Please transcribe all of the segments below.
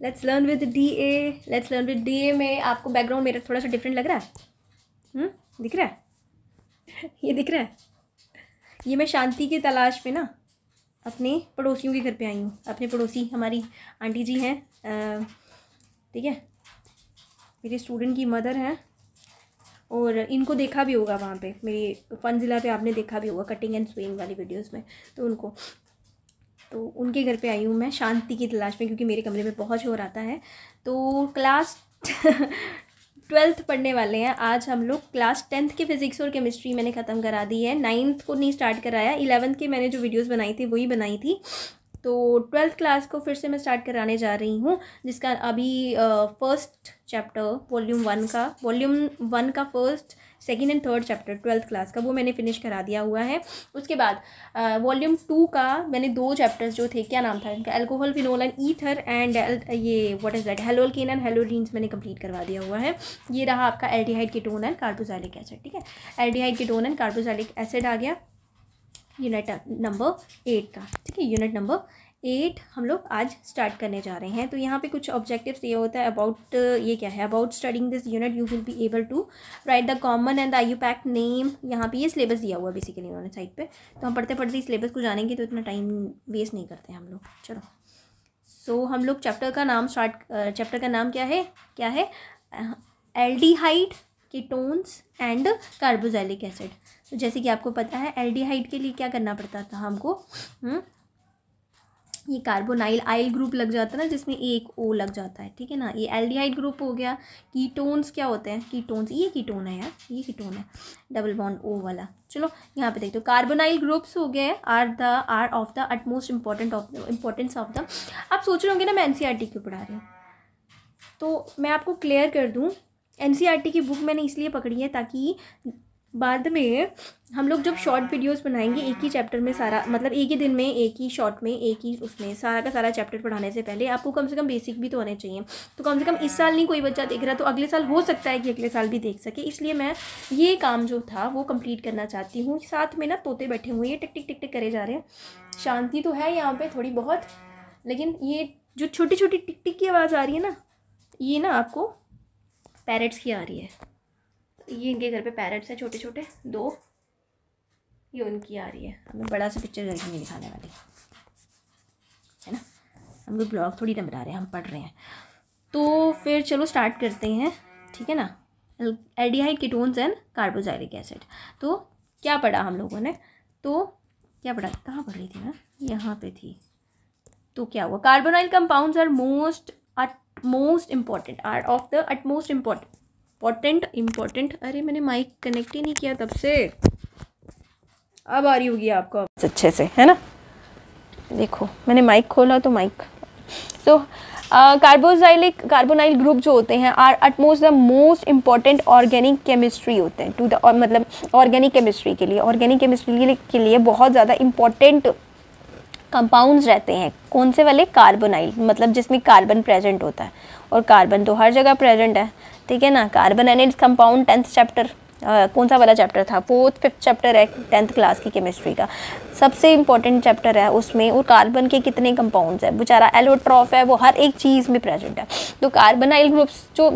Let's learn with DA। Let's learn with DA में आपको background मेरा थोड़ा सा डिफरेंट लग रहा है? दिख रहा है? ये दिख रहा है? ये मैं शांति की तलाश में ना अपने पड़ोसियों के घर पे आई हूँ। अपने पड़ोसी हमारी आंटी जी हैं, ठीक है, मेरे स्टूडेंट की मदर हैं, और इनको देखा भी होगा वहाँ पे मेरी फनजिला पे, आपने देखा भी होगा कटिंग एंड स्विंग वाली वीडियोस में। तो उनके घर पे आई हूँ मैं शांति की तलाश में, क्योंकि मेरे कमरे में बहुत शोर आता है। तो क्लास 12th पढ़ने वाले हैं आज हम लोग। क्लास 10th की फ़िज़िक्स और केमिस्ट्री मैंने ख़त्म करा दी है। 9th को नहीं स्टार्ट कराया, 11th के मैंने जो वीडियोस बनाई थी वही बनाई थी। तो 12th क्लास को फिर से मैं स्टार्ट कराने जा रही हूँ, जिसका अभी फर्स्ट चैप्टर वॉल्यूम 1 का first, second and third chapter 12th class का वो मैंने फिनिश करा दिया हुआ है। उसके बाद वॉल्यूम 2 का मैंने 2 चैप्टर्स जो थे, क्या नाम था इनका, alcohol, phenol and ether and ये what is that, haloalkane and halogens, मैंने कंप्लीट करवा दिया हुआ है। ये रहा आपका aldehyde ketone and carboxylic acid, ठीक है। Aldehyde ketone and carboxylic acid आ गया यूनिट नंबर 8 का, ठीक है। यूनिट नंबर 8 हम लोग आज स्टार्ट करने जा रहे हैं। तो यहाँ पे कुछ ऑब्जेक्टिव्स ये होता है अबाउट, ये क्या है, about studying this unit you will be able to write the common and the IUPAC name. यहाँ पे ये सिलेबस दिया हुआ है बेसिकली उन्होंने साइड पे, तो हम पढ़ते पढ़ते सिलेबस को जानेंगे, तो इतना टाइम वेस्ट नहीं करते हम लोग। चलो, सो हम लोग चैप्टर का नाम चैप्टर का नाम क्या है, aldehyde, ketones and carboxylic acid. तो जैसे कि आपको पता है एल्डिहाइड के लिए क्या करना पड़ता था हमको, ये कार्बोनाइल आइल ग्रुप लग जाता है ना, जिसमें एक O लग जाता है, ठीक है ना। ये एल्डिहाइड ग्रुप हो गया। कीटोन्स क्या होते हैं, कीटोन्स, ये कीटोन है यार, ये कीटोन है डबल बॉन्ड O वाला। चलो यहाँ पे देखते हो, कार्बोनाइल ग्रुप्स हो गए are of the utmost importance of the. आप सोच रहे होंगे ना मैं NCERT क्यों पढ़ा रही हूँ, तो मैं आपको क्लियर कर दूँ, NCERT की बुक मैंने इसलिए पकड़ी है ताकि बाद में हम लोग जब शॉर्ट वीडियोस बनाएंगे एक ही चैप्टर में सारा, मतलब एक ही दिन में एक ही शॉर्ट में एक ही उसमें सारा का सारा चैप्टर पढ़ाने से पहले आपको कम से कम बेसिक भी तो होने चाहिए। तो कम से कम इस साल नहीं कोई बच्चा देख रहा तो अगले साल हो सकता है कि अगले साल भी देख सके, इसलिए मैं ये काम जो था वो कंप्लीट करना चाहती हूँ। साथ में ना तोते बैठे हुए, ये टिक टिक टिक टिक करे जा रहे हैं। शांति तो है यहाँ पर थोड़ी बहुत, लेकिन ये जो छोटी छोटी टिक टिक की आवाज़ आ रही है ना, ये ना आपको पैरट्स की आ रही है। ये इनके घर पे पैरट्स हैं छोटे छोटे 2, ये उनकी आ रही है। हमें बड़ा सा पिक्चर करके नहीं दिखाने वाली है ना, हम लोग ब्लॉग थोड़ी ना बना रहे हैं, हम पढ़ रहे हैं। तो फिर चलो स्टार्ट करते हैं, ठीक है ना। Aldehyde, ketones and carboxylic acid. तो क्या पढ़ा हम लोगों ने, तो क्या पढ़ा, कहाँ पढ़ रही थी मैं, यहाँ पे थी। तो क्या हुआ, carbonyl compounds are most important, are of the utmost important. अरे मैंने माइक कनेक्ट ही नहीं किया तब से, अब आ रही होगी आपको अच्छे से, है ना। देखो मैंने माइक खोला तो माइक, तो कार्बोनाइल ग्रुप जो होते हैं are utmost the most important organic chemistry होते हैं टू द, मतलब ऑर्गेनिक केमिस्ट्री के लिए बहुत ज़्यादा इम्पॉर्टेंट कंपाउंड्स रहते हैं। कौन से वाले, कार्बोनाइल, मतलब जिसमें कार्बन प्रेजेंट होता है, और कार्बन तो हर जगह प्रेजेंट है, ठीक है ना। Carbon and its compound 10th chapter, कौन सा वाला चैप्टर था, 4th 5th चैप्टर है 10th क्लास की केमिस्ट्री का, सबसे इंपॉर्टेंट चैप्टर है उसमें। और कार्बन के कितने कंपाउंड्स है, बेचारा एलोट्रॉफ है, वो हर एक चीज़ में प्रेजेंट है। तो कार्बोनाइल ग्रुप्स जो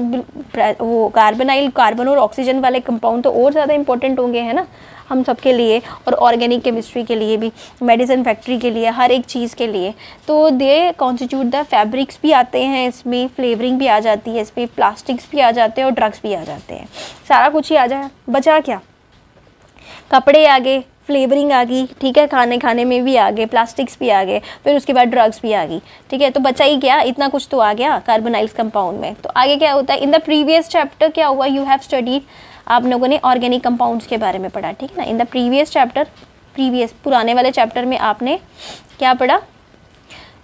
वो कार्बन और ऑक्सीजन वाले कंपाउंड तो और ज़्यादा इंपॉर्टेंट होंगे, है ना, हम सब के लिए, और ऑर्गेनिक केमिस्ट्री के लिए भी, मेडिसिन फैक्ट्री के लिए, हर एक चीज़ के लिए। तो दे कॉन्स्टिट्यूट द फैब्रिक्स भी आते हैं इसमें, फ्लेवरिंग भी आ जाती है इसमें, प्लास्टिक्स भी आ जाते हैं और ड्रग्स भी आ जाते हैं, सारा कुछ ही आ जाए, बचा क्या, कपड़े आ गए, फ्लेवरिंग आ गई, ठीक है, खाने में भी आ गए, प्लास्टिक्स भी आ गए, फिर उसके बाद ड्रग्स भी आ गई, ठीक है। तो बचा ही क्या, इतना कुछ तो आ गया कार्बोनाइल्स कंपाउंड में। तो आगे क्या होता है, इन द प्रीवियस चैप्टर क्या हुआ, यू हैव स्टडीड, आप लोगों ने ऑर्गेनिक कंपाउंड्स के बारे में पढ़ा, ठीक है ना। इन द प्रीवियस चैप्टर, पुराने वाले चैप्टर में आपने क्या पढ़ा,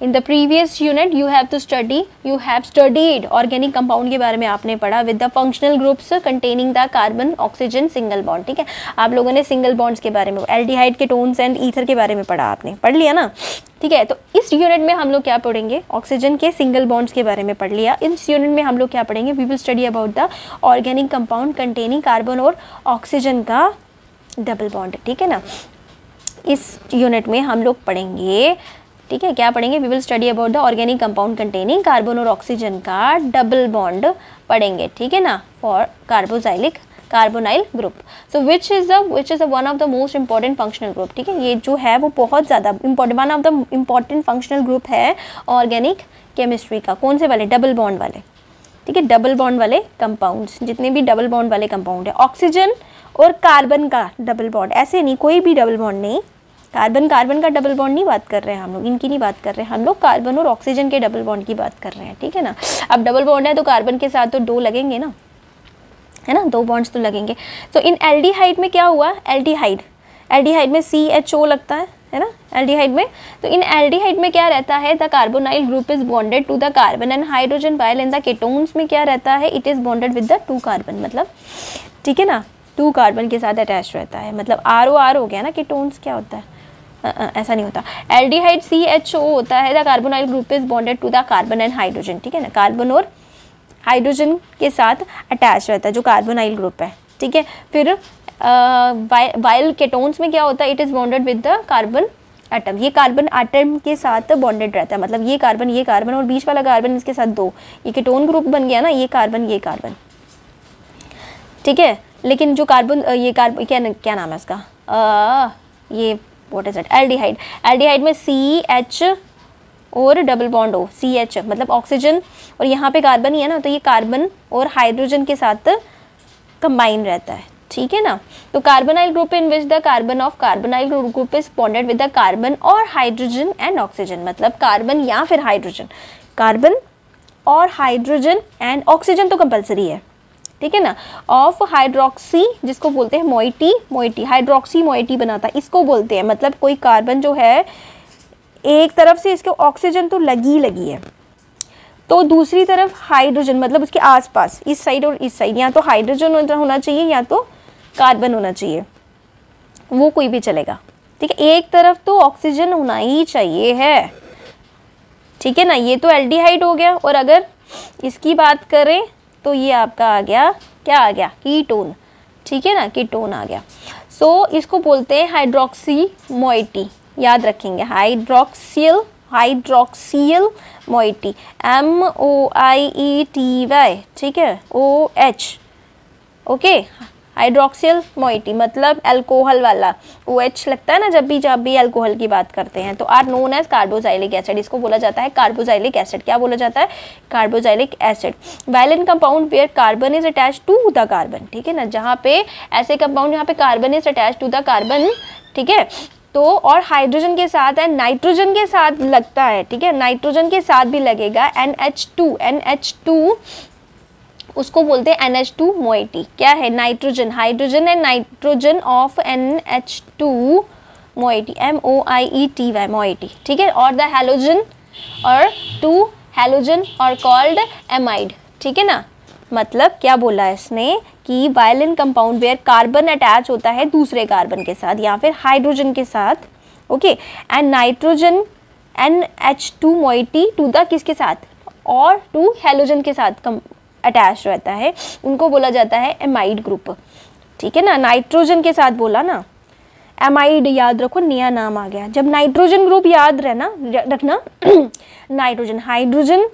in the previous unit you have studied organic compound के बारे में आपने पढ़ा with the functional groups containing the carbon oxygen single bond, ठीक है। आप लोगों ने सिंगल बॉन्ड्स के बारे में, एल्डिहाइड, कीटोन्स एंड ईथर के बारे में पढ़ा, आपने पढ़ लिया ना, ठीक है। तो इस यूनिट में हम लोग क्या पढ़ेंगे, ऑक्सीजन के सिंगल बॉन्ड्स के बारे में पढ़ लिया। इस यूनिट में हम लोग क्या पढ़ेंगे, we will study about the organic compound containing carbon और ऑक्सीजन का डबल बॉन्ड, ठीक है ना। इस यूनिट में हम लोग पढ़ेंगे ठीक है, क्या पढ़ेंगे? We will study about the organic compound containing carbon और ऑक्सीजन का डबल बॉन्ड पढ़ेंगे, ठीक है ना, for carbonyl group. So which is the one of the most important functional group, ठीक है, ये जो है वो बहुत ज़्यादा important, one of the important functional group है ऑर्गेनिक केमिस्ट्री का। कौन से वाले? डबल बॉन्ड वाले, ठीक है, डबल बॉन्ड वाले कंपाउंड्स, जितने भी डबल बॉन्ड वाले कंपाउंड है। ऑक्सीजन और कार्बन का डबल बॉन्ड, ऐसे नहीं, कोई भी डबल बॉन्ड नहीं, कार्बन का डबल बॉन्ड नहीं बात कर रहे हैं हम लोग, इनकी नहीं बात कर रहे हैं हम लोग, कार्बन और ऑक्सीजन के डबल बॉन्ड की बात कर रहे हैं, ठीक है ना। अब डबल बॉन्ड है तो कार्बन के साथ तो 2 लगेंगे ना, है ना, 2 बॉन्ड्स तो लगेंगे। तो इन एल्डिहाइड में क्या हुआ? एल्डिहाइड में CHO लगता है ना, एल्डिहाइड में। तो इन एल्डिहाइड में क्या रहता है? The carbonyl group is bonded to the carbon and hydrogen, while in the ketones में क्या रहता है? It is bonded with the 2 carbon, मतलब ठीक है ना, 2 कार्बन के साथ अटैच रहता है, मतलब ROR हो गया ना। कीटोन्स क्या होता है? ऐसा नहीं होता। एल्डिहाइड CHO होता है, the carbonyl group is bonded to the carbon and hydrogen, ठीक है ना, कार्बन और हाइड्रोजन के साथ अटैच रहता है जो कार्बोनाइल ग्रुप है, ठीक है। फिर वाइल कीटोन्स में क्या होता है? It is bonded with the carbon atom, ये कार्बन एटम के साथ बॉन्डेड रहता है, मतलब ये कार्बन और बीच वाला कार्बन इसके साथ 2, ये कीटोन ग्रुप बन गया ना, ये कार्बन, ठीक है। लेकिन जो कार्बन क्या नाम है इसका? ये व्हाट इज इट? एल्डिहाइड में CH और डबल बॉन्ड O, CH मतलब ऑक्सीजन, और यहाँ पे कार्बन ही है ना, तो ये कार्बन और हाइड्रोजन के साथ कंबाइन रहता है, ठीक है ना। तो carbonyl group in which the carbon of carbonyl group is bonded with the carbon और हाइड्रोजन एंड ऑक्सीजन, मतलब कार्बन या फिर हाइड्रोजन, कार्बन और हाइड्रोजन एंड ऑक्सीजन तो कंपलसरी है, ठीक है ना। ऑफ हाइड्रोक्सी, जिसको बोलते हैं मोइटी, हाइड्रोक्सी मोइटी बनाता है, इसको बोलते हैं, मतलब कोई कार्बन जो है एक तरफ से इसके ऑक्सीजन तो लगी है, तो दूसरी तरफ हाइड्रोजन, मतलब उसके आसपास इस साइड और इस साइड, या तो हाइड्रोजन होना चाहिए या तो कार्बन होना चाहिए, वो कोई भी चलेगा, ठीक है। एक तरफ तो ऑक्सीजन होना ही चाहिए है, ठीक है ना। ये तो एल्डिहाइड हो गया, और अगर इसकी बात करें तो ये आपका आ गया, क्या आ गया? कीटोन, ठीक है ना, कीटोन आ गया। सो इसको बोलते हैं हाइड्रोक्सी मोइटी, याद रखेंगे, हाइड्रोक्सियल मोइटी, MOIETY, ठीक है, OH, ओके, हाइड्रोक्सियल मोइटी मतलब अल्कोहल वाला, OH लगता है ना जब भी अल्कोहल की बात करते हैं, तो are known as carboxylic acid, इसको बोला जाता है कार्बोजाइलिक एसिड। क्या बोला जाता है? Carboxylic acid. Violent compound where carbon is attach to the carbon, ठीक है ना, जहाँ पे ऐसे कंपाउंड जहाँ पे carbon is attach to the carbon, ठीक है, तो और हाइड्रोजन के साथ है, नाइट्रोजन के साथ लगता है, ठीक है, नाइट्रोजन के साथ भी लगेगा, NH2 उसको बोलते हैं NH2 मोइटी। क्या है? Nitrogen, hydrogen and nitrogen of NH2 moiety, MOIETY moiety, ठीक है। और द हैलोजन और 2 हैलोजन और कॉल्ड एमाइड, ठीक है ना। मतलब क्या बोला है इसने कि violent compound where carbon attach होता है दूसरे कार्बन के साथ या फिर हाइड्रोजन के साथ, okay, and nitrogen NH2 moiety to the किसके साथ? और 2 हैलोजन के साथ अटैच रहता है, उनको बोला जाता है एमाइड ग्रुप, ठीक है ना। नाइट्रोजन के साथ बोला ना, एमाइड याद रखो, नया नाम आ गया। जब नाइट्रोजन ग्रुप याद रखना नाइट्रोजन, हाइड्रोजन,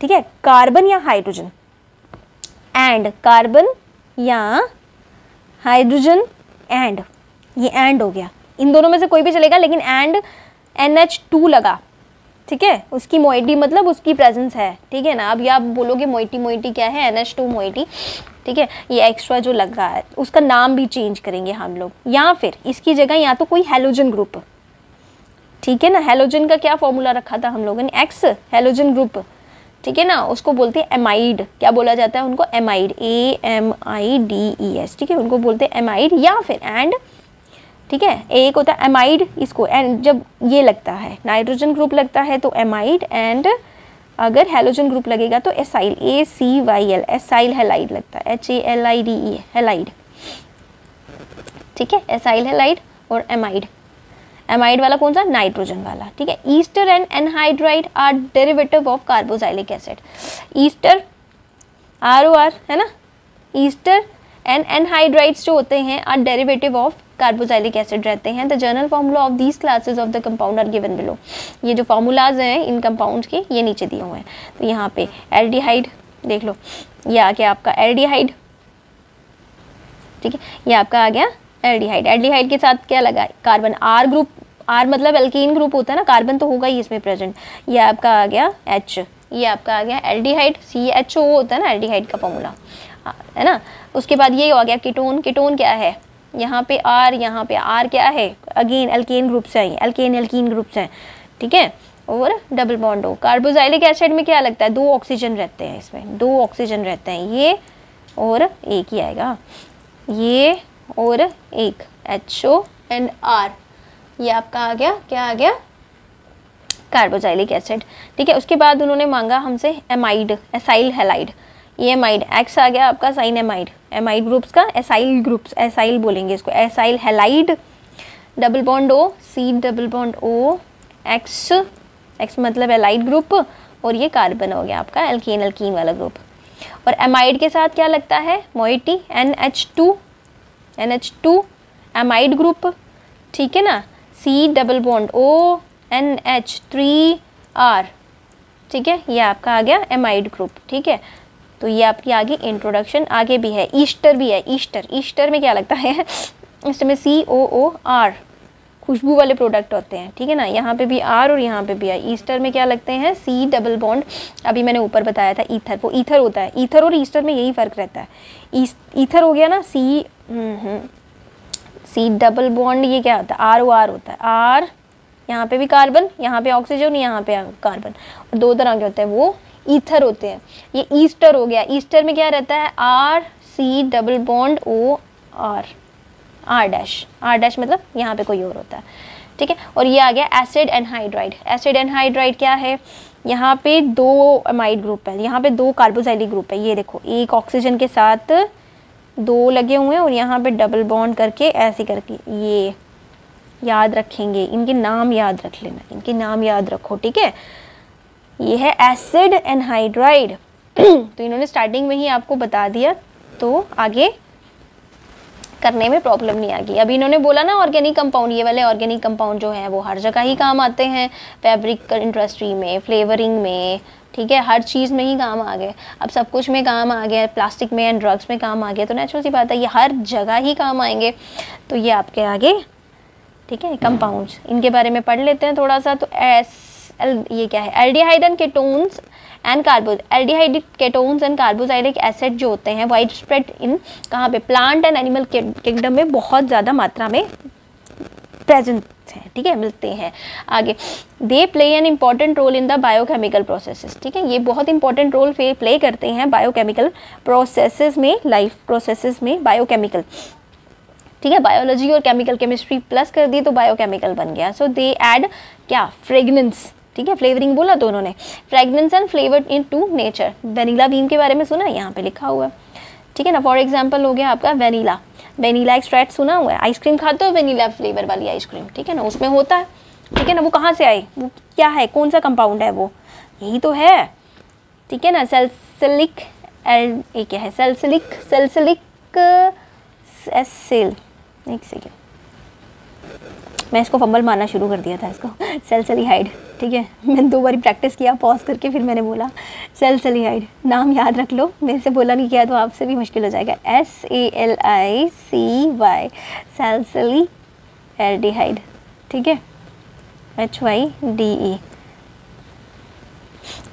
ठीक है, कार्बन या हाइड्रोजन, एंड कार्बन या हाइड्रोजन एंड, ये एंड हो गया, इन दोनों में से कोई भी चलेगा, लेकिन एंड NH2 लगा, ठीक है, उसकी मोइटी मतलब उसकी प्रेजेंस है, ठीक है ना। अब ये आप बोलोगे मोइटी क्या है? NH2 मोइटी, ठीक है, ये एक्स्ट्रा जो लग रहा है उसका नाम भी चेंज करेंगे हम लोग, या फिर इसकी जगह या तो कोई हैलोजन ग्रुप, ठीक है ना। हैलोजन का क्या फॉर्मूला रखा था हम लोगों ने? X, हैलोजन ग्रुप, ठीक है ना, उसको बोलते हैं एमाइड। क्या बोला जाता है उनको? एमाइड, AMIDES, ठीक है, उनको बोलते हैं एमाइड या फिर एंड, ठीक है। एक होता है एमाइड, इसको एंड जब ये लगता है, नाइट्रोजन ग्रुप लगता है तो एमाइड, एंड अगर हैलोजन ग्रुप लगेगा तो एसाइल, ACYL, एसाइल हैलाइड लगता है, HALIDE, हैलाइड, ठीक है, एसाइल हैलाइड और एमाइड। एमाइड वाला कौन सा? नाइट्रोजन वाला, ठीक है। Ester and anhydride are derivative of carboxylic acid. Ester ROR है ना, ईस्टर एंड एनहाइड्राइड्स जो होते हैं are derivative of carboxylic acid रहते हैं। The general formula of these classes of the compound are given below. ये जो फार्मूलाज हैं इन कंपाउंड्स के ये नीचे दिए हुए हैं। तो यहाँ पे एल्डिहाइड देख लो, ये आ गया आपका एल्डिहाइड, ठीक है, ये आपका आ गया एल्डिहाइड। एल्डिहाइड के साथ क्या लगा, कार्बन, आर ग्रुप, आर मतलब एल्कीन ग्रुप होता है ना, कार्बन तो होगा ही इसमें प्रेजेंट। ये आपका आ गया H, ये आपका आ गया एल्डिहाइड, CHO होता है ना एल्डिहाइड का फॉर्मूला, है ना। उसके बाद ये आ गया कीटोन। कीटोन क्या है, यहाँ पे R, यहाँ पे R क्या है, अगेन एल्केन ग्रुप से आई, एल्कीन ग्रुप से, ठीक है, और डबल बॉन्ड हो। कार्बोक्सिलिक एसिड में क्या लगता है, 2 ऑक्सीजन रहते हैं, इसमें 2 ऑक्सीजन रहते हैं, ये और एक ही आएगा, ये और एक HO एंड R, ये आपका आ गया, क्या आ गया, कार्बोक्सिलिक एसिड, ठीक है। उसके बाद उन्होंने मांगा हमसे एमाइड, एसाइल हैलाइड, ये एमाइड, X आ गया आपका साइन एमाइड, एमाइड ग्रुप्स का एसाइल ग्रुप्स, एसाइल बोलेंगे इसको, acyl halide, double bond O, C double bond O, X मतलब एलाइड ग्रुप, और ये कार्बन हो गया आपका एल्कीन वाला ग्रुप। और एमाइड के साथ क्या लगता है, मोइटी, NH2 एमाइड ग्रुप, ठीक है ना, C double bond O, NH3R, ठीक है, ये आपका आ गया एमाइड ग्रुप, ठीक है। तो ये आपकी आगे इंट्रोडक्शन, आगे भी है, ईस्टर भी है, ईस्टर में क्या लगता है, इसमें COOR, खुशबू वाले प्रोडक्ट होते हैं, ठीक है ना, यहाँ पे भी R और यहाँ पे भी है। ईस्टर में क्या लगते हैं, C डबल बॉन्ड, अभी मैंने ऊपर बताया था ईथर, वो ईथर होता है, ईथर और ईस्टर में यही फ़र्क रहता है। ईथर हो गया ना, C डबल बॉन्ड, ये क्या होता है, ROR होता है, R, यहाँ पे भी कार्बन, यहाँ पे ऑक्सीजन, यहाँ पे कार्बन, और 2 तरह के होते हैं, वो ईथर होते हैं। ये ईस्टर हो गया, ईस्टर में क्या रहता है, RC double bond OR, R dash मतलब यहाँ पे कोई और होता है, ठीक है। और ये आ गया एसिड एनहाइड्राइड। एसिड एनहाइड्राइड क्या है, यहाँ पे 2 एमाइड ग्रुप है, यहाँ पे 2 कार्बोक्सिलिक ग्रुप है, ये देखो, एक ऑक्सीजन के साथ 2 लगे हुए हैं, और यहाँ पे डबल बॉन्ड करके ऐसे करके, ये याद रखेंगे, इनके नाम याद रख लेना, इनके नाम याद रखो, ठीक है। ये है एसिड एनहाइड्राइड। तो इन्होंने स्टार्टिंग में ही आपको बता दिया, तो आगे करने में प्रॉब्लम नहीं आ गई। अभी इन्होंने बोला ना ऑर्गेनिक कंपाउंड, ये वाले ऑर्गेनिक कंपाउंड जो हैं वो हर जगह ही काम आते हैं, फैब्रिक इंडस्ट्री में, फ्लेवरिंग में, ठीक है, हर चीज़ में ही काम आ गए। अब सब कुछ में काम आ गया, प्लास्टिक में एंड ड्रग्स में काम आ गया, तो नेचुरल सी बात है ये हर जगह ही काम आएंगे। तो ये आपके आगे, ठीक है, कंपाउंड्स, इनके बारे में पढ़ लेते हैं थोड़ा सा। तो ये क्या है, aldehyde and ketones and aldehyde ketones and carboxylic acid जो होते हैं वाइड स्प्रेड इन कहाँ पे, प्लांट एंड एनिमल किंगडम में बहुत ज़्यादा मात्रा में प्रेजेंट हैं, ठीक है, मिलते हैं। आगे, they play an important role in the biochemical processes, ठीक है, ये बहुत इंपॉर्टेंट रोल प्ले करते हैं बायोकेमिकल प्रोसेसेस में, लाइफ प्रोसेसेस में, बायोकेमिकल, ठीक है, बायोलॉजी और केमिकल, केमिस्ट्री प्लस कर दी तो बायोकेमिकल बन गया। सो दे ऐड क्या, फ्रेगनेंस, ठीक है, फ्लेवरिंग बोला तो उन्होंने, fragrance and flavour in to nature. Vanilla bean के बारे में सुना है, यहाँ पे लिखा हुआ है, ठीक है ना। फॉर एग्जाम्पल हो गया आपका वेनिला एक्सट्रैक्ट सुना हुआ है, आइसक्रीम खाते हो वेनिला फ्लेवर वाली आइसक्रीम, ठीक है ना, उसमें होता है, ठीक है ना। वो कहाँ से आई, वो क्या है, कौन सा कंपाउंड है, वो यही तो है, ठीक है ना, सैलिसिलिक क्या है, सैलिसिलिक एसिड, एक सेकेंड, मैं इसको फंबल मारना शुरू कर दिया था इसको, सैलिसिलिहाइड, ठीक है, मैंने 2 बारी प्रैक्टिस किया पॉज करके, फिर मैंने बोला सैलिसिलिहाइड, नाम याद रख लो, मेरे से बोला नहीं किया तो आपसे भी मुश्किल हो जाएगा, SALICY, सैलिसिलिएल्डिहाइड, ठीक है, HYDE।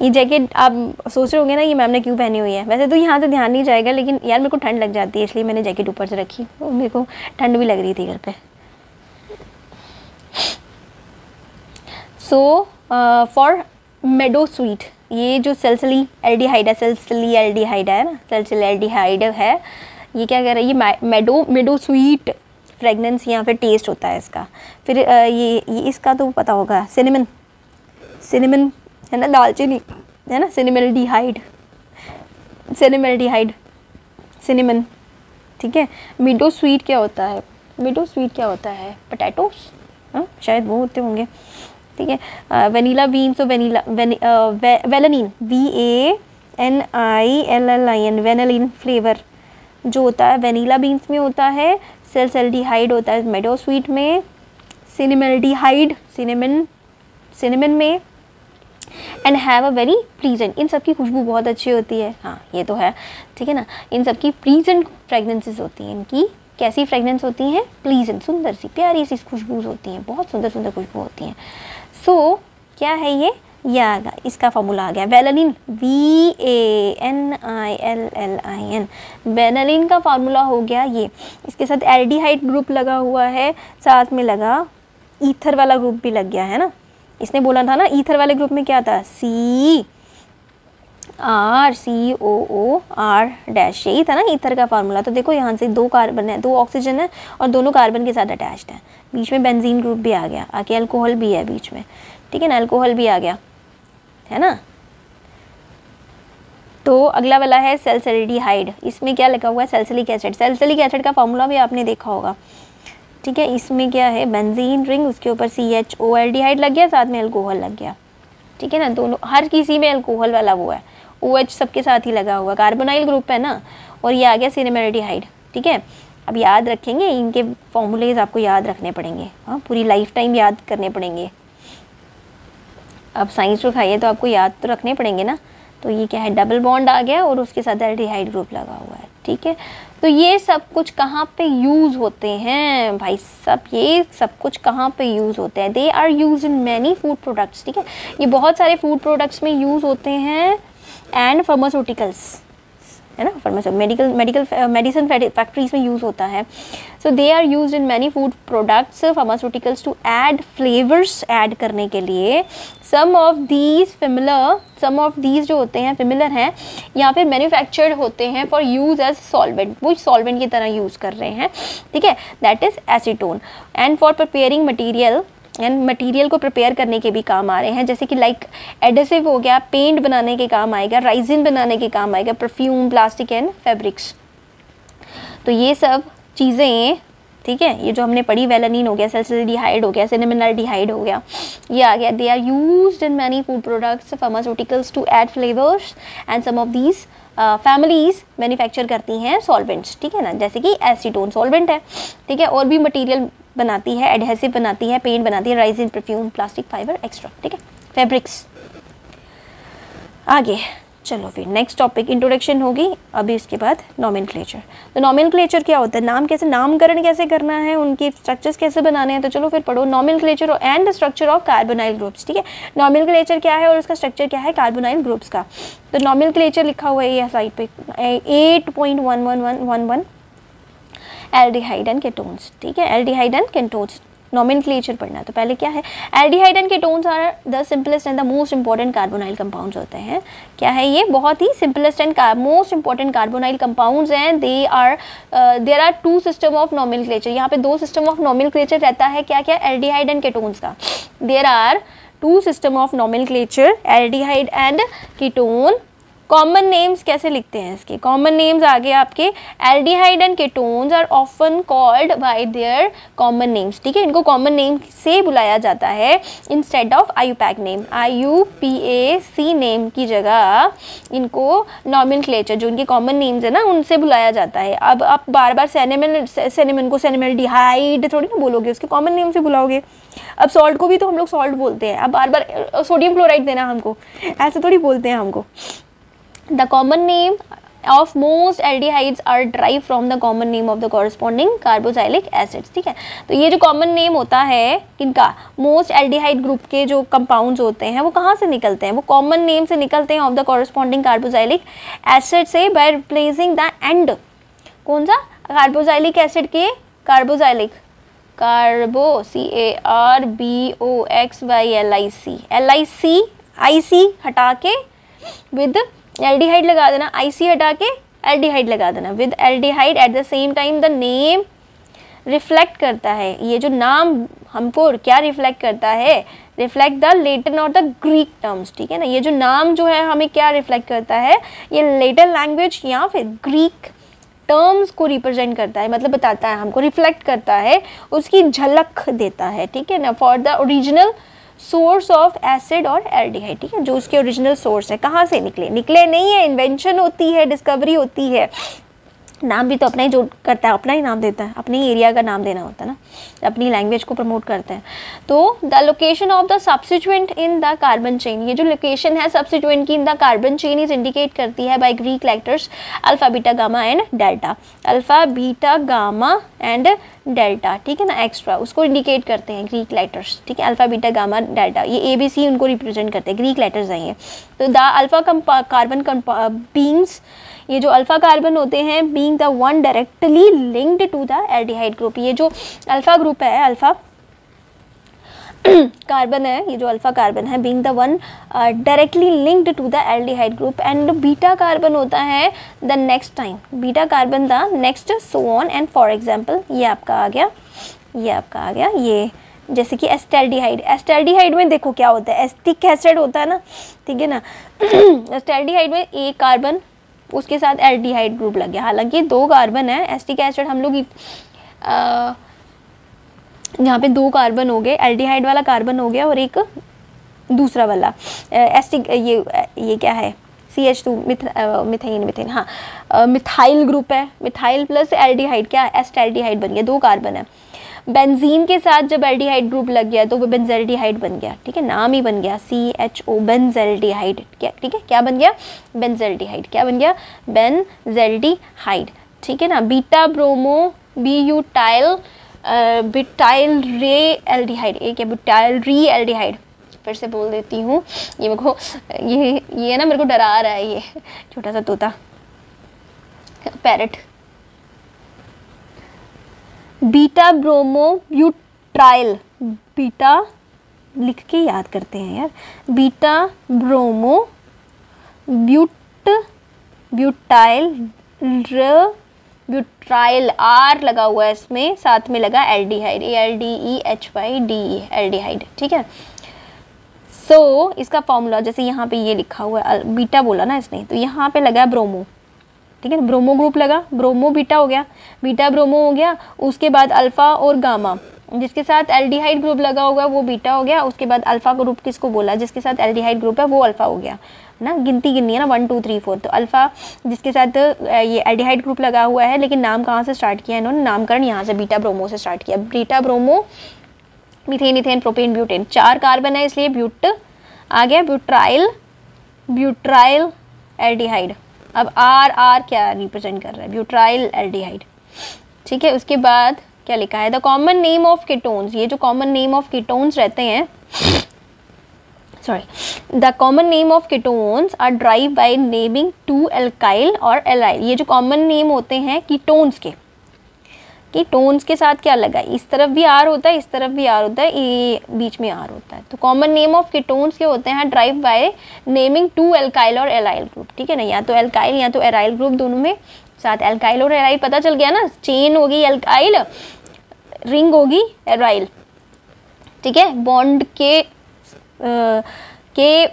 ये जैकेट आप सोच रहे होंगे ना ये मैम ने क्यों पहनी हुई है, वैसे तो यहाँ से ध्यान नहीं जाएगा, लेकिन यार मेरे को ठंड लग जाती है इसलिए मैंने जैकेट ऊपर से रखी, और मेरे को ठंड भी लग रही थी घर पे। सो फॉर मेडो स्वीट, ये जो सैलिसिलिएल्डिहाइड है, सैलिसिलिएल्डिहाइड है ना, सैलिसिलिएल्डिहाइड है, ये क्या कह रहा है, ये मेडो स्वीट फ्रेगनेंस, यहाँ पे टेस्ट होता है इसका। फिर ये इसका तो पता होगा, सिनेमन है ना, दालचीनी है ना, सिनेमन, ठीक है। मिडो स्वीट क्या होता है, पोटैटोस, हाँ शायद वो होते होंगे, ठीक है। वेनिला बीन्स, तो वेलानिन, VANILLIN, वेनिलिन फ्लेवर जो होता है वेनिला बीन्स में होता है, सैल्सैल्डिहाइड होता है मेडोस्वीट में, सिनेमल्डिहाइड सिनेमन में, and have a very pleasant, इन सब की खुशबू बहुत अच्छी होती है, हाँ ये तो है, ठीक है ना, इन सब की प्लीजेंट फ्रेगनेंसेस होती हैं, इनकी कैसी फ्रेगनेंस होती हैं, प्लीजेंट, सुंदर सी प्यारी सी खुशबू होती हैं, बहुत सुंदर सुंदर खुशबू होती हैं। सो क्या है ये आ गया, इसका फॉर्मूला आ गया वेलानिन, VANILLIN, वेलानिन का फार्मूला हो गया ये। इसके साथ एल्डिहाइड ग्रुप लगा हुआ है, साथ में लगा ईथर वाला ग्रुप भी लग गया है ना। इसने बोला था ना ईथर वाले ग्रुप में क्या था, COOR डैश, यही था ना ईथर का फार्मूला। तो देखो यहाँ से 2 कार्बन है, 2 ऑक्सीजन है और दोनों कार्बन के साथ अटैच्ड है, बीच में बेंजीन ग्रुप भी आ गया, आके अल्कोहल भी है बीच में, ठीक है ना, अल्कोहल भी आ गया, है ना। तो अगला वाला है सैल्सैल्डिहाइड, इसमें क्या लिखा हुआ है, सैल्सिलिक एसिड। सैल्सिलिक एसिड का फार्मूला भी आपने देखा होगा, ठीक है। इसमें क्या है, बेंजीन रिंग, उसके ऊपर CHO एल्डिहाइड लग गया, साथ में अल्कोहल लग गया, ठीक है ना। दोनों हर किसी में अल्कोहल वाला वो है, OH सबके साथ ही लगा हुआ, कार्बोनाइल ग्रुप है ना, और ये आ गया सिनेमल्डिहाइड, ठीक है। अब याद रखेंगे, इनके फॉर्मूलेज आपको याद रखने पड़ेंगे, हाँ पूरी लाइफ टाइम याद करने पड़ेंगे। अब साइंस जो खाइए तो आपको याद तो रखने पड़ेंगे ना। तो ये क्या है, डबल बॉन्ड आ गया और उसके साथ एल्डिहाइड ग्रुप लगा हुआ है, ठीक है। तो ये सब कुछ कहाँ पे यूज़ होते हैं भाई सब, ये सब कुछ कहाँ पे यूज़ होते हैं, they are use in many food products, ठीक है। ये बहुत सारे फूड प्रोडक्ट्स में यूज़ होते हैं, एंड फार्मास्यूटिकल्स, है ना, मेडिसिन फैक्ट्रीज में यूज़ होता है। So they are use in many food products, pharmaceuticals to add flavours, add करने के लिए। सम ऑफ दीज जो होते हैं फिमिलर हैं, या फिर मैन्युफैक्चर्ड होते हैं फॉर यूज़ एज सॉल्वेंट, वो सॉल्वेंट की तरह यूज़ कर रहे हैं, ठीक है, that is acetone. And for preparing material को प्रिपेयर करने के भी काम आ रहे हैं, जैसे कि लाइक एडेसिव हो गया, पेंट बनाने के काम आएगा, राइजिन बनाने के काम आएगा, परफ्यूम, प्लास्टिक एंड फैब्रिक्स। तो ये सब चीज़ें, ठीक है, ये जो हमने पढ़ी, वेलानिन हो गया, सैल्सिल्डिहाइड हो गया, सिनेमल्डिहाइड हो गया, ये आ गया। They are used in many food products, pharmaceuticals to add flavours, and some of these families manufacture करती हैं सॉल्वेंट्स, ठीक है ना, जैसे कि एसीटोन सॉल्वेंट है, ठीक है, और भी मटेरियल बनाती है, एडहेसिव बनाती है, पेंट बनाती है, राइजिन, परफ्यूम, प्लास्टिक, फाइबर एक्स्ट्रा, ठीक है, फैब्रिक्स। आगे चलो फिर नेक्स्ट टॉपिक इंट्रोडक्शन होगी, अभी इसके बाद नॉमेनक्लेचर। तो नॉमेनक्लेचर क्या होता है, नामकरण कैसे करना है, उनके स्ट्रक्चर्स कैसे बनाने हैं। तो चलो फिर पढ़ो, nomenclature and the structure of carbonyl groups, ठीक है। नॉमेनक्लेचर क्या है और उसका स्ट्रक्चर क्या है कार्बोनाइल ग्रुप्स का। तो नॉमेनक्लेचर लिखा हुआ है ये साइड पे 8.11111 एल्डिहाइड एंड केटोन्स, ठीक है, एल्डिहाइड एंड केटोन्स नॉमेनक्लेचर पढ़ना है। तो पहले क्या है, aldehyde and ketones are the simplest and the most important carbonyl compounds होते हैं। क्या है ये, बहुत ही simplest and most important carbonyl compounds हैं। There are 2 system of nomenclature, यहाँ पे 2 सिस्टम ऑफ नॉमेनक्लेचर रहता है, क्या क्या, एल्डिहाइड एंड केटोन्स का। There are 2 system of nomenclature, aldehyde and ketone. Common names कैसे लिखते हैं इसके, कॉमन नेम्स आगे आपके, aldehyde and ketones are often called by their common names, ठीक है, इनको कॉमन नेम से बुलाया जाता है instead of IUPAC name, IUPAC name की जगह इनको नॉमेनक्लेचर जो इनके कॉमन नेम्स है ना उनसे बुलाया जाता है। अब आप बार बार सिनेमन को सिनेमल्डिहाइड थोड़ी ना बोलोगे, उसके कॉमन नेम से बुलाओगे। अब सॉल्ट को भी तो हम लोग सॉल्ट बोलते हैं, अब बार बार सोडियम क्लोराइड देना हमको, ऐसे थोड़ी बोलते हैं हमको। The common name of most aldehydes are derived from the common name of the corresponding carboxylic acids, ठीक है। तो ये जो common name होता है किनका, most aldehyde group के जो compounds होते हैं वो कहाँ से निकलते हैं, वो common name से निकलते हैं of the corresponding carboxylic acid से by replacing the end, कौन सा, carboxylic acid के carboxylic, कार्बो CARBOXYLIC, IC हटा के with एल्डिहाइड लगा देना, IC हटा के एल्डिहाइड लगा देना, with aldehyde at the same time the name reflect करता है। ये जो नाम हमको क्या रिफ्लेक्ट करता है, रिफ्लेक्ट द लेटिन और द ग्रीक टर्म्स, ठीक है ना। ये जो नाम जो है हमें क्या रिफ्लेक्ट करता है, ये लेटिन लैंग्वेज या फिर ग्रीक टर्म्स को रिप्रेजेंट करता है, मतलब बताता है हमको, रिफ्लेक्ट करता है, उसकी झलक देता है, ठीक है ना। For the original source of acid और एल्डिहाइड, ठीक है, जो उसके ओरिजिनल सोर्स है, कहाँ से निकले नहीं है, इन्वेंशन होती है, डिस्कवरी होती है, नाम भी तो अपना ही जो करता है अपना ही नाम देता है, अपने ही एरिया का नाम देना होता है ना, अपनी लैंग्वेज को प्रमोट करते हैं। तो the location of the substituent in the carbon chain, ये जो लोकेशन है सब्स्टिट्यूएंट की इन the carbon chain is indicate करती है by Greek letters alpha beta gamma and delta, alpha beta gamma and delta, ठीक है ना, एक्स्ट्रा उसको इंडिकेट करते हैं ग्रीक लेटर्स, ठीक है, अल्फा बीटा गामा डेल्टा, ये ABC उनको रिप्रेजेंट करते हैं, ग्रीक लेटर्स हैं ये। तो द अल्फा कार्बन बीइंग्स, ये जो अल्फा कार्बन होते हैं being the one directly linked to the aldehyde group, ये जो अल्फा ग्रुप है, अल्फा कार्बन है, ये जो अल्फा कार्बन है being the one directly linked to the aldehyde group, and beta carbon होता है the next time, beta carbon the next, so on and for example ये आपका आ गया, ये आपका आ गया, ये जैसे कि एस्टेल्डिहाइड, एस्टेल्डिहाइड में देखो क्या होता है, एस्टिक एसिड होता है ना, ठीक है ना। एस्टेल्डिहाइड में एक कार्बन उसके साथ एल्डिहाइड ग्रुप लग गया, हालांकि 2 कार्बन है, एस्टिक एसिड हम लोग यहाँ पे 2 कार्बन हो गए, एल्डिहाइड वाला कार्बन हो गया और एक दूसरा वाला एस्टिक, ये क्या है CH2 मिथाइन, हाँ मिथाइल ग्रुप है, मिथाइल प्लस एल्डिहाइड क्या एस्टेल्डिहाइड बन गया, 2 कार्बन है। बेंजीन के साथ जब एल्डिहाइड ग्रुप लग गया तो वो बेंजेल्डिहाइड बन गया, ठीक है, नाम ही बन गया CHO बेंजेल्डिहाइड, क्या, ठीक है, क्या बन गया बेंजेल्डिहाइड, क्या बन गया बेंजेल्डिहाइड, ठीक है ना। बीटा ब्रोमो ब्यूटाइल ब्यूटाइल रे एल्डिहाइड, एक है ब्यूटाइल री एल्डिहाइड, फिर से बोल देती हूँ, ये मेरे को ये ना मेरे को डरा रहा है, ये छोटा सा तोता पैरट। बीटा ब्रोमो ब्यूट्राइल, बीटा लिख के याद करते हैं यार, बीटा ब्रोमो ब्यूटाइल ब्यूट्राइल, R लगा हुआ है इसमें, साथ में लगा एल्डिहाइड, ALDEHYDE एल्डिहाइड, ठीक है। सो इसका फॉर्मूला जैसे यहाँ पे ये लिखा हुआ है, बीटा बोला ना इसने, तो यहाँ पे लगा ब्रोमो, ठीक है, ब्रोमो ग्रुप लगा, ब्रोमो बीटा हो गया, बीटा ब्रोमो हो गया, उसके बाद अल्फा और गामा, जिसके साथ एल्डिहाइड ग्रुप लगा होगा वो बीटा हो गया, उसके बाद अल्फा ग्रुप किसको बोला, जिसके साथ एल्डिहाइड ग्रुप है वो अल्फा हो गया ना, गिनती गिननी है ना 1 2 3 4, तो अल्फा जिसके साथ ये एल्डिहाइड ग्रुप लगा हुआ है, लेकिन नाम कहाँ से स्टार्ट किया इन्होंने, नामकरण यहाँ से बीटा ब्रोमो से स्टार्ट किया, beta bromo methane ethane propane butane, 4 carbon है इसलिए ब्यूट आ गया, ब्यूट्राइल एल्डिहाइड, अब R क्या रिप्रेजेंट कर रहा है, ब्यूट्राइल एल्डिहाइड, ठीक है। उसके बाद क्या लिखा है, the common name of ketones, ये जो कॉमन नेम ऑफ कीटोन्स रहते हैं, sorry, the common name of ketones are drive by naming 2 alkyl और एलाइल, ये जो कॉमन नेम होते हैं कीटोन्स के, कीटोन्स के साथ क्या लगा, इस तरफ भी R होता है, इस तरफ भी R होता है, ये बीच में R होता है, तो कॉमन नेम ऑफ कीटोन्स के होते हैं ड्राइव बाय नेमिंग 2 एल्काइल और एलाइल ग्रुप, ठीक है ना, या तो एल्काइल या तो एराइल ग्रुप, दोनों में साथ एल्काइल और एराइल पता चल गया ना, चेन होगी एल्काइल, रिंग होगी एराइल, ठीक है, बॉन्ड के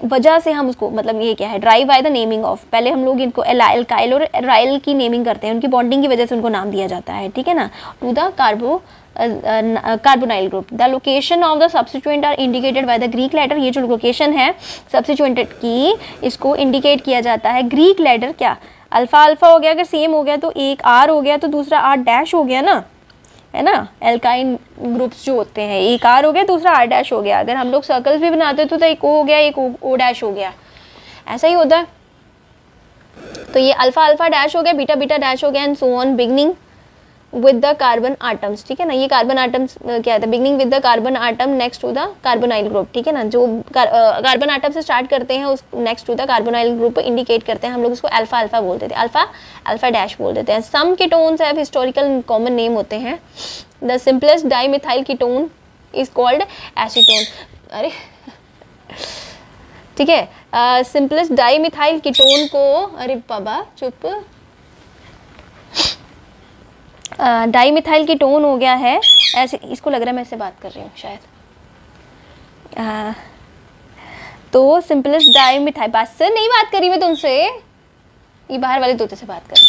वजह से हम उसको, मतलब ये क्या है, drive by the naming of, पहले हम लोग इनको एल्काइल और एराइल की नेमिंग करते हैं, उनकी बॉन्डिंग की वजह से उनको नाम दिया जाता है, ठीक है ना, to the carbonyl group. The location of the substituent are indicated by the greek letter, ये जो लोकेशन है सब्स्टिट्यूएंट की, इसको इंडिकेट किया जाता है ग्रीक लेटर, क्या अल्फा अल्फा हो गया, अगर सेम हो गया तो एक R हो गया, तो दूसरा R डैश हो गया ना, है ना, एल्काइन ग्रुप्स जो होते हैं, एक R हो गया, दूसरा R डैश हो गया, अगर हम लोग सर्कल्स भी बनाते तो एक O हो गया, एक O डैश हो गया, ऐसा ही होता है। तो ये अल्फा अल्फा डैश हो गया, बीटा बीटा डैश हो गया, and so on beginning with the carbon atoms, ठीक है ना, ये कार्बन आटम्स क्या था, beginning with the carbon atom next to the carbonyl group, ठीक है ना, जो कार्बन आटम से स्टार्ट करते हैं उस next to the carbonyl group indicate करते हैं, हम लोग उसको अल्फा अल्फा बोलते थे, अल्फा अल्फा डैश बोल देते हैं। Some ketones have historical common name होते हैं, the simplest dimethyl ketone is called acetone, अरे ठीक है, सिंपलेस्ट डाईमिथाइल कीटोन को, अरे बाबा चुप, डाईमिथाइल कीटोन हो गया है, ऐसे इसको लग रहा है मैं इससे बात कर रही हूँ शायद, तो सिंपलेस्ट डाईमिथाइल, बस से नहीं बात करी मैं तुमसे, ये बाहर वाले तोते से बात कर रहे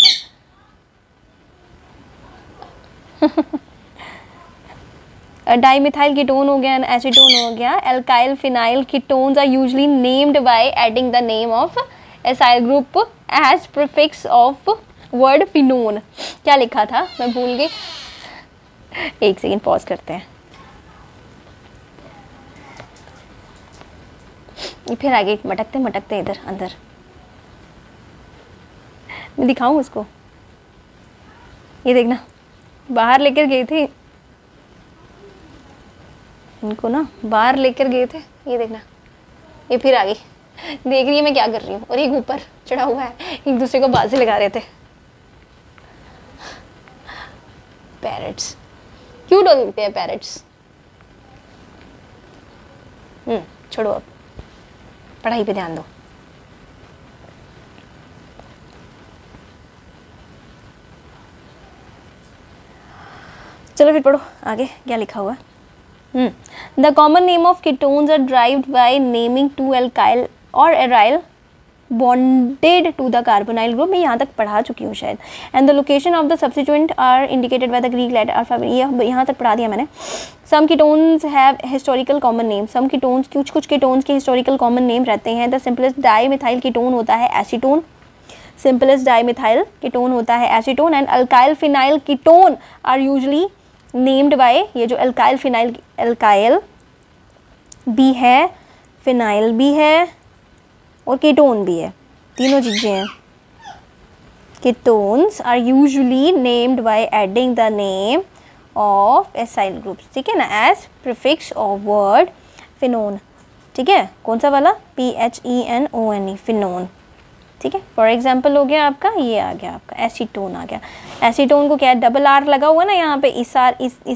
हैं। डाईमिथाइल कीटोन हो गया, एसीटोन हो गया, alkyl phenyl ketones are usually named by adding the name of acyl group as prefix of word phenone क्या लिखा था, मैं भूल गई, एक सेकेंड पॉज करते हैं। ये फिर आगे मटकते मटकते इधर अंदर, मैं दिखाऊं उसको, ये देखना बाहर लेकर गए थे इनको ना, बाहर लेकर गए थे, ये देखना ये फिर आ गई, देख रही है मैं क्या कर रही हूँ, और एक ऊपर चढ़ा हुआ है, एक दूसरे को बाजी लगा रहे थे। पैरट्स क्यूट लगते हैं पैरट्स। छोड़ो अब, पढ़ाई पे ध्यान दो। चलो फिर पढ़ो आगे क्या लिखा हुआ है। The common name of ketones are derived by naming two alkyl or aryl bonded to the carbonyl group। मैं यहाँ तक पढ़ा चुकी हूँ शायद। And the location of the substituent are indicated by the Greek letter alphabet। ये यहाँ तक पढ़ा दिया मैंने। Some ketones have historical common name। Some ketones, कुछ ketones के historical common name रहते हैं। The simplest dimethyl ketone होता है acetone। Simplest dimethyl ketone होता है acetone। And alkyl phenyl ketone are usually named by, ये जो अल्काइल फिनाइल, अल्काइल भी है, फिनाइल भी है और कीटोन भी है, तीनों चीज़ें हैं। Ketones are usually named by adding the name of acyl groups, ठीक है ना, as prefix of word phenone, ठीक है, कौन सा वाला, PHENONE, फिनोन, ठीक है। फॉर एग्जाम्पल हो गया आपका, ये आ गया आपका एसीटोन आ गया। एसीटोन को क्या है, डबल आर लगा हुआ ना यहाँ पे, इस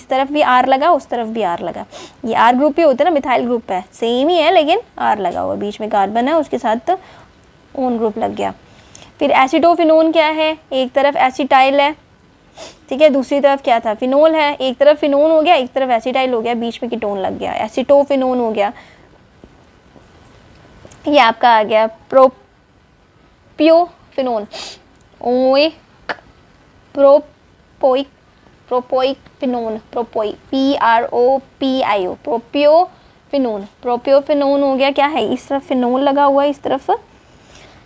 तरफ भी आर लगा, उस तरफ भी आर लगा, ये आर ग्रुप ही होता है ना, मिथाइल ग्रुप है, सेम ही है लेकिन आर लगा हुआ, बीच में कार्बन है, उसके साथ ओन ग्रुप लग गया। फिर एसिटोफिनोन क्या है, एक तरफ एसिटाइल है, ठीक है, दूसरी तरफ क्या था, फिनोल है, एक तरफ फिनोन हो गया, एक तरफ एसिटाइल हो गया, बीच में कीटोन लग गया, एसिटोफिनोन हो गया। ये आपका आ गया प्रोपियोफिनोन, ओइक प्रोपोइक, प्रोपोइक फिनोन, प्रोपोइक PROPIO, प्रोपियोफिनोन, प्रोपियोफिनोन हो गया, क्या है, इस तरफ फिनोल लगा हुआ है, इस तरफ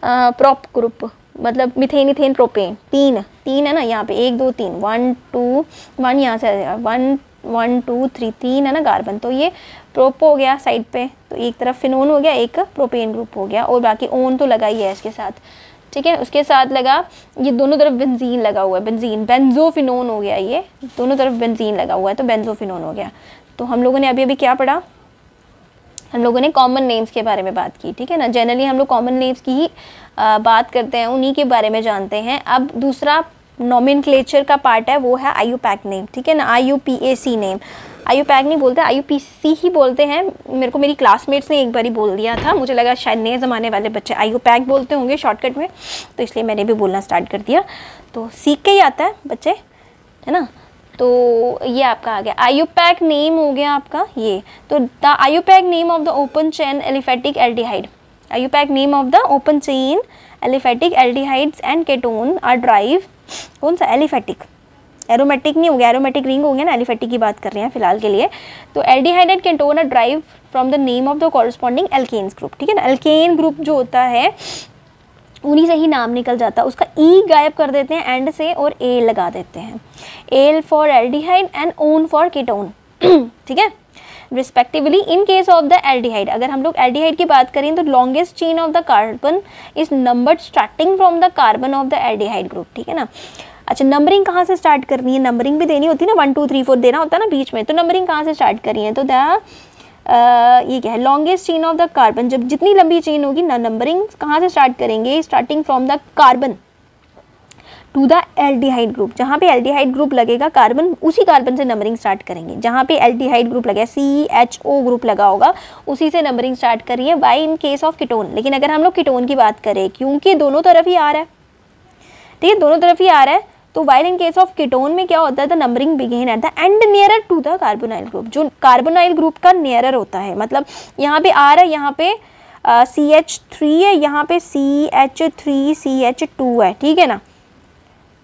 प्रोप ग्रुप, मतलब मिथेन इथेन प्रोपेन, तीन है ना यहाँ पे, 1 2 3, 1 2 1 यहाँ से 1 1 2 3, 3 है ना कार्बन, तो ये प्रोप हो गया साइड पे, तो एक तरफ फिनोन हो गया, एक प्रोपेन ग्रुप हो गया, और बाकी ओन तो लगा ही है इसके साथ, ठीक है। उसके साथ लगा, ये दोनों तरफ बेंजीन लगा हुआ है, बेंजीन, बेंजोफिनोन हो गया, ये दोनों तरफ बेंजीन लगा हुआ है तो बेंजोफिनोन हो गया। तो हम लोगों ने अभी क्या पढ़ा, हम लोगों ने कॉमन नेम्स के बारे में बात की, ठीक है ना, जनरली हम लोग कॉमन नेम्स की ही बात करते हैं, उन्हीं के बारे में जानते हैं। अब दूसरा नोमेनक्लेचर का पार्ट है, वो है IUPAC नेम, ठीक है ना, IUPAC नेम, IUPAC नहीं बोलते, IUPAC ही बोलते हैं। मेरे को मेरी क्लासमेट्स ने एक बार ही बोल दिया था, मुझे लगा शायद नए ज़माने वाले बच्चे IUPAC बोलते होंगे शॉर्टकट में, तो इसलिए मैंने भी बोलना स्टार्ट कर दिया, तो सीख के ही आता है बच्चे, है ना। तो ये आपका आ गया IUPAC नेम हो गया आपका ये, तो the IUPAC name of the open chain aliphatic aldehyde, IUPAC name of the open chain aliphatic aldehydes and ketone are drive, कौन सा, एलिफेटिक, एरोमेटिक नहीं हो गया, एरोमेटिक रिंग हो गया ना, एलिफेटिक की बात कर रहे हैं फिलहाल के लिए। तो aldehyde and ketone are drive from the name of the corresponding alkanes group, ठीक है ना, एल्केन ग्रुप जो होता है उन्हीं से ही नाम निकल जाता है, उसका ई गायब कर देते हैं एंड से और ए लगा देते हैं, L for aldehyde and own for ketone, ठीक है, respectively. In case of the aldehyde, अगर हम लोग एल्डिहाइड की बात करें तो longest chain of the carbon is numbered starting from the carbon of the aldehyde group, ठीक है ना। अच्छा, नंबरिंग कहाँ से स्टार्ट करनी है, नंबरिंग भी देनी होती है ना, 1 2 3 4 देना होता है ना बीच में, तो नंबरिंग कहाँ से स्टार्ट करी है, तो ये क्या है, longest chain of the carbon, जब जितनी लंबी चेन होगी ना, नंबरिंग कहाँ से स्टार्ट करेंगे, starting from the carbon to the aldehyde group, जहाँ पे एल्डिहाइड ग्रुप लगेगा कार्बन, उसी कार्बन से नंबरिंग स्टार्ट करेंगे, जहाँ पे एल्डिहाइड ग्रुप लगेगा, CHO ग्रुप लगा होगा, उसी से नंबरिंग स्टार्ट करिए, by in case of ketone. लेकिन अगर हम लोग कीटोन की बात करें, क्योंकि दोनों तरफ ही आ रहा है, ठीक है, दोनों तरफ ही आ रहा है, तो while in case of ketone में क्या होता है, the numbering begin at the end nearer to the carbonyl group, जो कार्बोनाइल ग्रुप का नियरर होता है, मतलब यहाँ पे आ रहा है, यहाँ पे CH3 है, यहाँ पे CH3 CH2 है, ठीक है ना।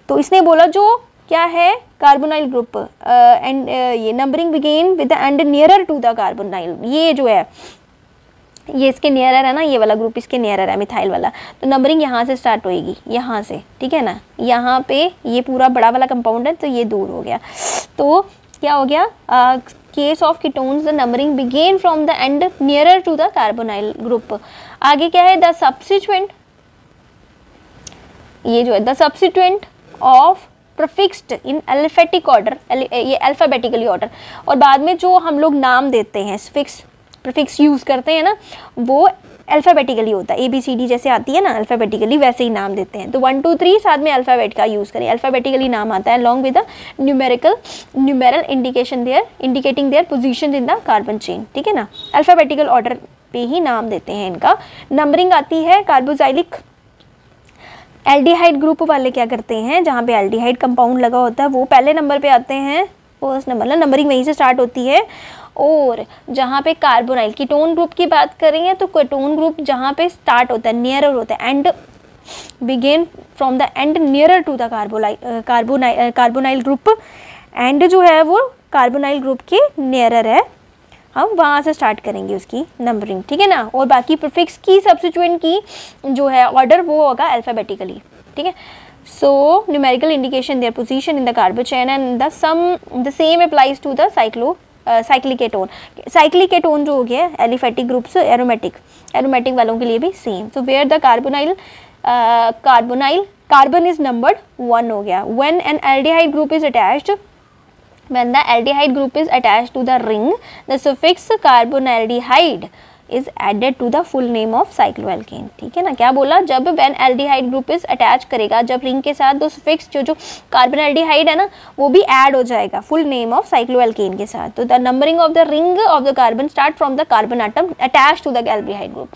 तो इसने बोला जो क्या है कार्बोनाइल ग्रुप एंड ये numbering begin with the end nearer to the carbonyl, ये जो है ये इसके नियरर है ना, ये वाला ग्रुप इसके नियरर है, मिथाइल वाला। तो नंबरिंग यहाँ से स्टार्ट होएगी, यहाँ से, ठीक है ना। यहाँ पे ये पूरा बड़ा वाला कंपाउंड है तो ये दूर हो गया। तो क्या हो गया, case of ketones the numbering begin from the end nearer to the carbonyl group. आगे क्या है, द सब्स्टिट्यूएंट, ये जो है the substituent of prefixed in alphabetic order, ये अल्फाबेटिकली ऑर्डर, और बाद में जो हम लोग नाम देते हैं सफिक्स प्रीफिक्स यूज़ करते हैं ना, वो अल्फ़ाबेटिकली होता है। ABCD जैसे आती है ना अल्फ़ाबेटिकली, वैसे ही नाम देते हैं। तो 1 2 3 साथ में अल्फ़ाबेट का यूज़ करें, अल्फ़ाबेटिकली नाम आता है long with the numeral indication their indicating their position in the carbon chain, ठीक है ना। अल्फ़ाबेटिकल ऑर्डर पे ही नाम देते हैं इनका। नंबरिंग आती है कार्बोक्सिलिक एल्डिहाइड ग्रुप वाले क्या करते हैं, जहाँ पे एल्डिहाइड कंपाउंड लगा होता है वो पहले नंबर पे आते हैं, फर्स्ट नंबर, नंबरिंग वहीं से स्टार्ट होती है। और जहाँ पे कार्बोनाइल कीटोन ग्रुप की बात करेंगे तो कीटोन ग्रुप जहाँ पे स्टार्ट होता है, नियरर होता है, and begin from the end nearer to the carbonyl group, and जो है वो कार्बोनाइल ग्रुप के नियरर है, हम वहाँ से स्टार्ट करेंगे उसकी नंबरिंग, ठीक है ना। और बाकी प्रीफिक्स की सब्स्टिट्यूएंट की जो है ऑर्डर वो होगा अल्फ़ाबेटिकली, ठीक है। So numerical indication their position in the carbon chain and the same applies to the cyclic ketone. Cyclic ketone जो हो गया एलिफेटिक ग्रुप से एरोमेटिक वालों के लिए भी same. So where the carbon is numbered 1 हो गया। When an aldehyde group is attached, when the aldehyde group is attached to the ring, the suffix carbonaldehyde is added to the full name of cycloalkane, ठीक है ना। क्या बोला, जब when aldehyde group is attach करेगा, जब ring के साथ तो suffix जो कार्बोनाल्डिहाइड है ना वो भी ऐड हो जाएगा फुल नेम ऑफ साइक्लोएल्केन के साथ। तो the numbering of the ring of the carbon start from the carbon atom attach to the aldehyde group.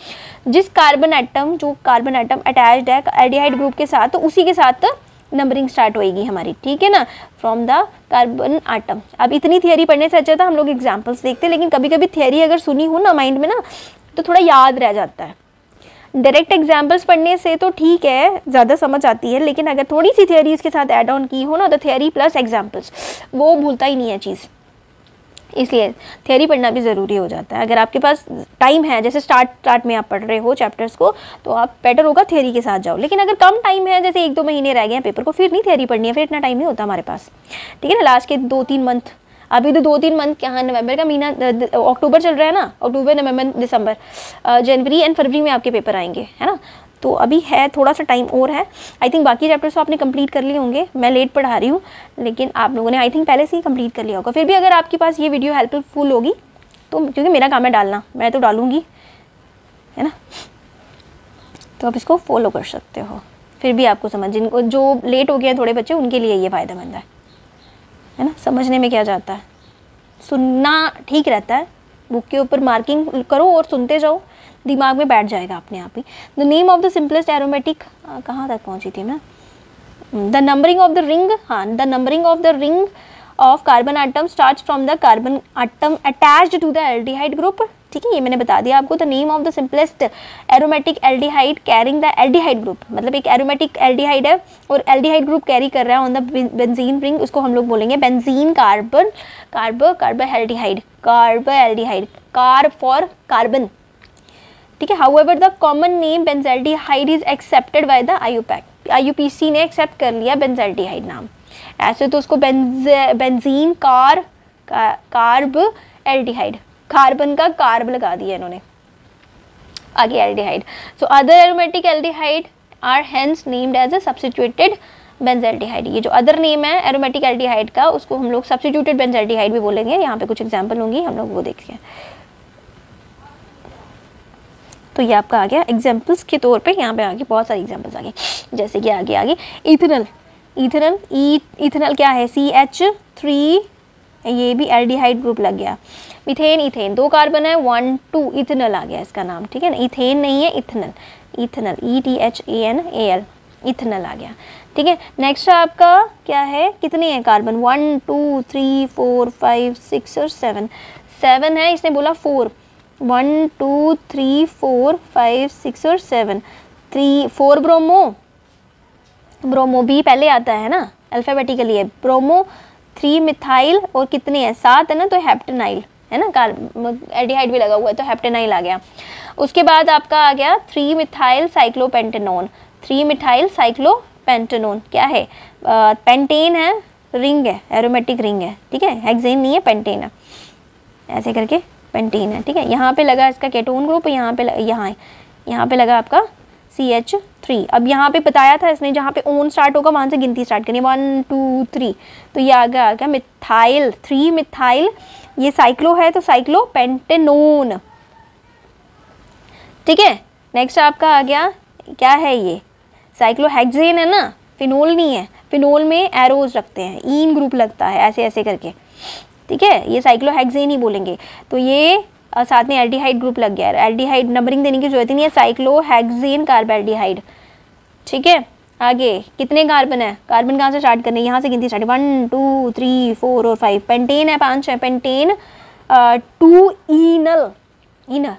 जिस कार्बन एटम अटैच्ड है एल्डिहाइड ग्रुप के साथ, तो उसी के साथ नंबरिंग स्टार्ट होएगी हमारी, ठीक है ना, फ्रॉम द कार्बन आटम। अब इतनी थियरी पढ़ने से अच्छा था हम लोग एग्जांपल्स देखते, लेकिन कभी कभी थियरी अगर सुनी हो ना माइंड में ना तो थोड़ा याद रह जाता है। डायरेक्ट एग्जांपल्स पढ़ने से तो ठीक है, ज़्यादा समझ आती है, लेकिन अगर थोड़ी सी थियरी इसके साथ ऐड ऑन की हो ना, तो थियरी प्लस एग्जाम्पल्स वो भूलता ही नहीं है चीज़, इसलिए थियरी पढ़ना भी ज़रूरी हो जाता है। अगर आपके पास टाइम है, जैसे स्टार्ट में आप पढ़ रहे हो चैप्टर्स को, तो आप बेटर होगा थियरी के साथ जाओ। लेकिन अगर कम टाइम है, जैसे 1 2 महीने रह गए हैं पेपर को, फिर नहीं थियरी पढ़नी है, फिर इतना टाइम नहीं होता हमारे पास, ठीक है ना। लास्ट के 2 3 मंथ, अभी तो 2 3 मंथ क्या, नवंबर का महीना, अक्टूबर चल रहा है ना, अक्टूबर नवंबर दिसंबर जनवरी एंड फरवरी में आपके पेपर आएंगे, है ना। तो अभी है थोड़ा सा टाइम और है। आई थिंक बाकी चैप्टर्स तो आपने कंप्लीट कर लिए होंगे, मैं लेट पढ़ा रही हूँ, लेकिन आप लोगों ने आई थिंक पहले से ही कंप्लीट कर लिया होगा। फिर भी अगर आपके पास ये वीडियो हेल्पफुल होगी तो, क्योंकि मेरा काम है डालना, मैं तो डालूँगी, है ना, तो आप इसको फॉलो कर सकते हो। फिर भी आपको समझ, जिनको जो लेट हो गया थोड़े बच्चे, उनके लिए ये फ़ायदेमंद है ना। समझने में क्या जाता है, सुनना ठीक रहता है, बुक के ऊपर मार्किंग करो और सुनते जाओ, दिमाग में बैठ जाएगा अपने आप ही। The name of the simplest aromatic, कहाँ तक पहुँची थी मैं, the numbering of the ring, हाँ, the numbering of the ring of carbon atom starts from the carbon atom attached to the aldehyde group, ठीक है, ये मैंने बता दिया आपको। The name of the simplest aromatic aldehyde carrying the aldehyde group, मतलब एक एरोमेटिक एल्डिहाइड है और एल्डिहाइड ग्रुप कैरी कर रहा है ऑन द बेंजीन रिंग, उसको हम लोग बोलेंगे benzene carbaldehyde, carb for carbon, ठीक है। However the common name benzaldehyde is accepted by the IUPAC ने एक्सेप्ट कर लिया बेंजल्डिहाइड नाम। ऐसे तो उसको बेंजीन कार्ब एल्डिहाइड, कार्बन का कार्ब लगा दिया इन्होंने, आगे aldehyde. So other aromatic aldehyde are hence named as a substituted benzaldehyde. ये जो अदर नेम है एरोमेटिक एल्डिहाइड का, उसको हम लोग सब्स्टिट्यूटेड बेंजल्डिहाइड भी बोलेंगे। यहाँ पे कुछ एग्जाम्पल होंगी, हम लोग वो देखिए। तो ये आपका आ गया एग्जाम्पल्स के तौर पे, यहाँ पे आगे बहुत सारी एग्जाम्पल्स आ गए, जैसे कि आगे इथेनल क्या है, CH3, ये भी एल्डिहाइड ग्रुप लग गया। मीथेन 2 कार्बन है, 1 2 इथेनल आ गया इसका नाम, ठीक है ना। इथेन नहीं है, इथेनल ETHANAL, इथेनल आ गया, ठीक है। नेक्स्ट आपका क्या है, कितने हैं कार्बन, 1 2 3 4 5 6 और 7 है, इसने बोला 4, 1 2 3 4 5 6 और 7, 4 ब्रोमो भी पहले आता है ना, अल्फाबेटिकली है ब्रोमो, 3 मिथाइल और कितने हैं, 7 है ना, तो है ना, एल्डिहाइड भी लगा हुआ है तो हेप्टेनाइल आ गया। उसके बाद आपका आ गया 3 मिथाइल साइक्लोपेंटेनोन। 3 मिथाइल साइक्लोपेंटेनोन क्या है, पेंटेन है, रिंग है, एरोमेटिक रिंग है, ठीक है, हेक्सेन नहीं है, पेंटेन है, ऐसे करके पेंटेन है, ठीक है। यहाँ पे लगा इसका केटोन ग्रुप, यहाँ पे यहाँ पे लगा आपका CH3। अब यहाँ पे बताया था इसने जहाँ पे ओन स्टार्ट होगा वहाँ से गिनती स्टार्ट करनी है 1 2 3, तो ये आ गया मिथाइल, 3 मिथाइल, ये साइक्लो है तो साइक्लोपेंटेनोन, ठीक है। नेक्स्ट आपका आ गया क्या है, ये साइक्लोहेक्सेन है ना, फिनोल नहीं है, फिनोल में एरोज रखते हैं, ईन ग्रुप लगता है ऐसे ऐसे करके, ठीक है, ये साइक्लोहेक्सेन ही बोलेंगे। तो ये साथ में एल्डिहाइड ग्रुप लग गया है, एल्डिहाइड नंबरिंग देने की जरूरत ही नहीं है, साइक्लोहेक्सेन कार्बेल्डिहाइड, ठीक है। आगे कितने कार्बन है, कार्बन कहाँ से स्टार्ट करने, यहाँ से गिनती स्टार्ट, 1 2 3 4 और 5, पेंटेन है 5 है, pentane 2 enal, enal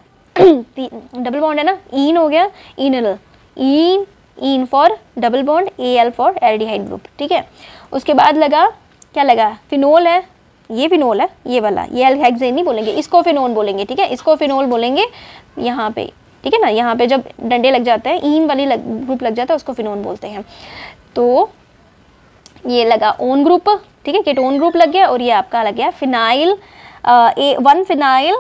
double bond है ना, ईन हो गया, enal, ene, ene for double bond, Al for aldehyde group, ठीक है। उसके बाद लगा क्या लगा, फिनोल है, ये फिनोल है ये वाला, ये हेक्सेन नहीं बोलेंगे, इसको फिनोल बोलेंगे, ठीक है, इसको फिनोल बोलेंगे यहाँ पे, ठीक है ना। यहाँ पे जब डंडे लग जाते हैं, ईन वाली ग्रुप लग जाता है, उसको फिनोल बोलते हैं। तो ये लगा ओन ग्रुप, ठीक है, केटोन ग्रुप लग गया, और ये आपका लग गया फिनाइल, 1 फिनाइल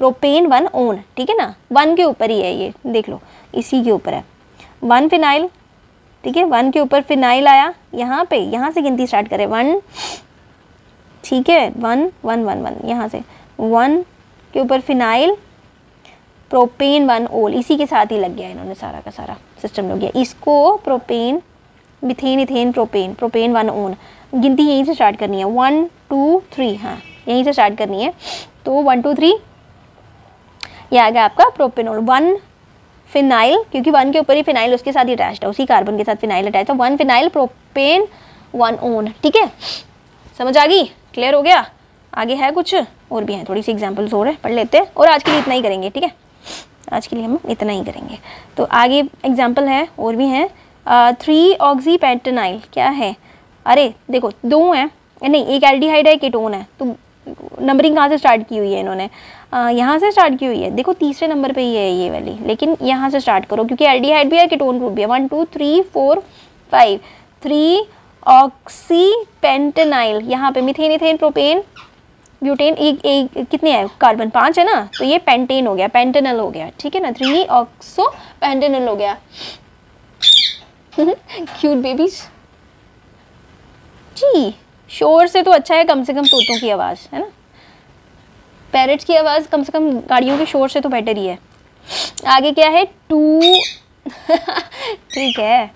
प्रोपेन 1 ओन, ठीक है ना, 1 के ऊपर ही है ये, देख लो इसी के ऊपर है 1 फिनाइल, ठीक है, 1 के ऊपर फिनाइल आया, यहाँ पे, यहाँ से गिनती स्टार्ट करें 1, ठीक है, 1 1 1 1, यहाँ से 1 के ऊपर फिनाइल प्रोपेन 1 ओल, इसी के साथ ही लग गया इन्होंने, सारा का सारा सिस्टम लग गया, इसको propane, methane, ethane, propane, propane 1 own, गिनती यहीं से स्टार्ट करनी है 1 2 3, हाँ यहीं से स्टार्ट करनी है। तो 1 2 3 ये आ गया आपका प्रोपेनोल, 1 फिनाइल, क्योंकि 1 के ऊपर ही फिनाइल उसके साथ ही अटैच्ड है, उसी कार्बन के साथ फिनाइल अटैच है, 1 फिनाइल प्रोपेन 1 ओन, ठीक है, समझ आ गई, क्लियर हो गया। आगे है कुछ और भी हैं, थोड़ी सी एग्जांपल्स और है, पढ़ लेते हैं, और आज के लिए इतना ही करेंगे, ठीक है, आज के लिए हम इतना ही करेंगे। तो आगे एग्जांपल है और भी हैं, 3 ऑक्सीपेंटेनाइल क्या है, अरे देखो 2 हैं, नहीं एक एल्डिहाइड है, केटोन है, तो नंबरिंग कहाँ से स्टार्ट की हुई है इन्होंने, यहाँ से स्टार्ट की हुई है, देखो तीसरे नंबर पे ही है ये वाली, लेकिन यहाँ से स्टार्ट करो क्योंकि एल्डिहाइड भी है, केटोन ग्रुप भी है, 1 2 3 4 5, 3 ऑक्सीपेंटेनाइल, यहाँ पे मिथेन, इथेन, प्रोपेन, ब्यूटेन, एक कितने हैं कार्बन, 5 है ना, तो ये पेंटेन हो गया, पेंटेनल हो गया, ठीक है ना, 3 ऑक्सोपेंटेनल हो गया। क्यूट बेबीज जी, शोर से तो अच्छा है कम से कम तोतों की आवाज़, है ना, पैरेट्स की आवाज़ कम से कम गाड़ियों के शोर से तो बेटर ही है। आगे क्या है 2 ठीक है,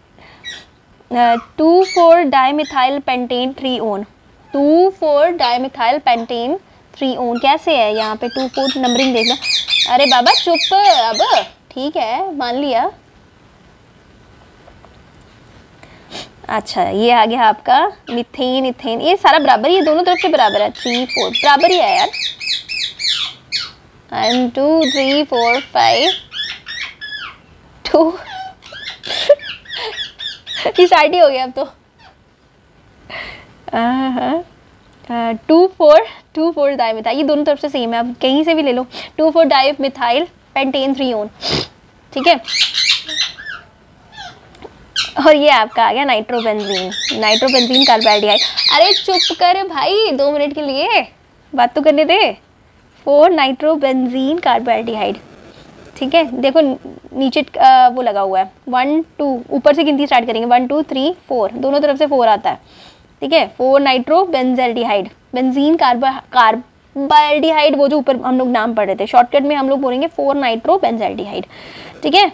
2,4 dimethyl pentane 3 own, 2,4 dimethyl pentane 3 own कैसे है, यहाँ पे 2,4 नंबरिंग देखना, अरे बाबा चुप, अब ठीक है मान लिया। अच्छा ये आ गया आपका मिथेन, इथेन, ये सारा बराबर ही है, दोनों तरफ से बराबर है, 3 4 बराबर ही है यार, 1 2 3 4 5 2 स्टार्ट ही हो गया अब तो, 2,4 डाइमिथाइल, ये दोनों तरफ से सेम है, अब कहीं से भी ले लो, 2,4 डाइमिथाइल पेंटेन 3 ओन, ठीक है। और ये आपका आ गया नाइट्रोबेंजीन, नाइट्रोबेंजीन कार्बोहाइड्रेट, अरे चुप कर भाई 2 मिनट के लिए बात तो करने दे, 4 नाइट्रोबेंजीन कार्बोहाइड्रेट, ठीक है। देखो नीचे वो लगा हुआ है 1 2, ऊपर से गिनती स्टार्ट करेंगे 1 2 3 4, दोनों तरफ से 4 आता है, ठीक है, 4 नाइट्रोबेंजेल्डिहाइड, बेंजीन कार्बोहाइड्रेट, वो जो ऊपर हम लोग नाम पढ़ रहे थे, शॉर्टकट में हम लोग बोलेंगे 4 नाइट्रोबेंजेल्डिहाइड, ठीक है।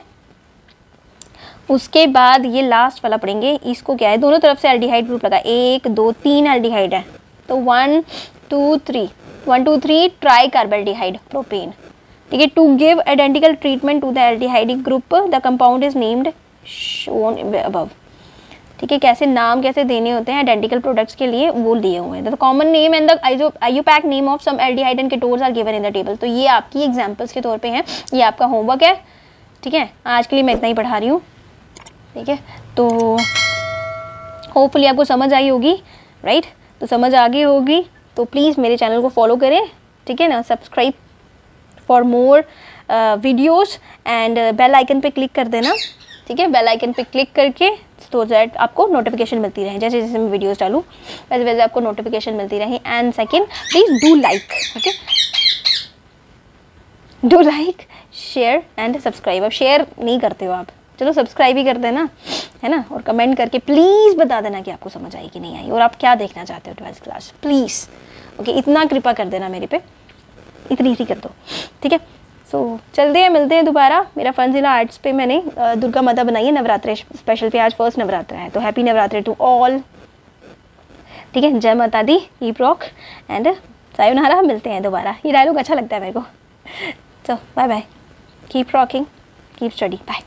उसके बाद ये लास्ट वाला पढ़ेंगे, इसको क्या है, दोनों तरफ से एल्डिहाइड ग्रुप लगा, 1 2 3 एल्डिहाइड है, तो 1 2 3 ट्राई कार्बोल्डिहाइड प्रोपेन, ठीक है। To give identical treatment to the aldehydic group the compound is named shown above, ठीक है, कैसे नाम कैसे देने होते हैं आइडेंटिकल प्रोडक्ट्स के लिए वो दिए हुए हैं, the common name and the IUPAC name of some aldehyde and ketones are given in the table. तो ये आपकी एग्जांपल्स के तौर पे हैं, ये आपका होमवर्क है, ठीक है। आज के लिए मैं इतना ही पढ़ा रही हूँ, ठीक है, तो होपफुली आपको समझ आई होगी, राइट, तो समझ आ गई होगी तो प्लीज़ मेरे चैनल को फॉलो करें, ठीक है ना, subscribe for more videos and bell icon पे क्लिक कर देना, ठीक है। बेल आइकन पे क्लिक करके तो दैट आपको नोटिफिकेशन मिलती रहे, जैसे जैसे मैं वीडियोस डालूँ वैसे वैसे आपको नोटिफिकेशन मिलती रहे। And second, please do like, okay, do like, share and subscribe. अब शेयर नहीं करते हो आप, चलो सब्सक्राइब ही कर देना, है ना। और कमेंट करके प्लीज़ बता देना कि आपको समझ आई कि नहीं आई और आप क्या देखना चाहते हो 12th क्लास, प्लीज़, ओके। इतना कृपा कर देना मेरे पे, इतनी सी कर दो, ठीक है। सो चलते हैं, मिलते हैं दोबारा। मेरा फनज़िला आर्ट्स पे मैंने दुर्गा माता बनाई है नवरात्रे स्पेशल पे, आज फर्स्ट नवरात्रा है, तो हैप्पी नवरात्रे टू ऑल, ठीक है। जय माता दी, कीप रॉक एंड सायोनारा। मिलते हैं दोबारा, ये डायलॉग अच्छा लगता है मेरे को। तो bye bye, keep rocking, keep study, bye.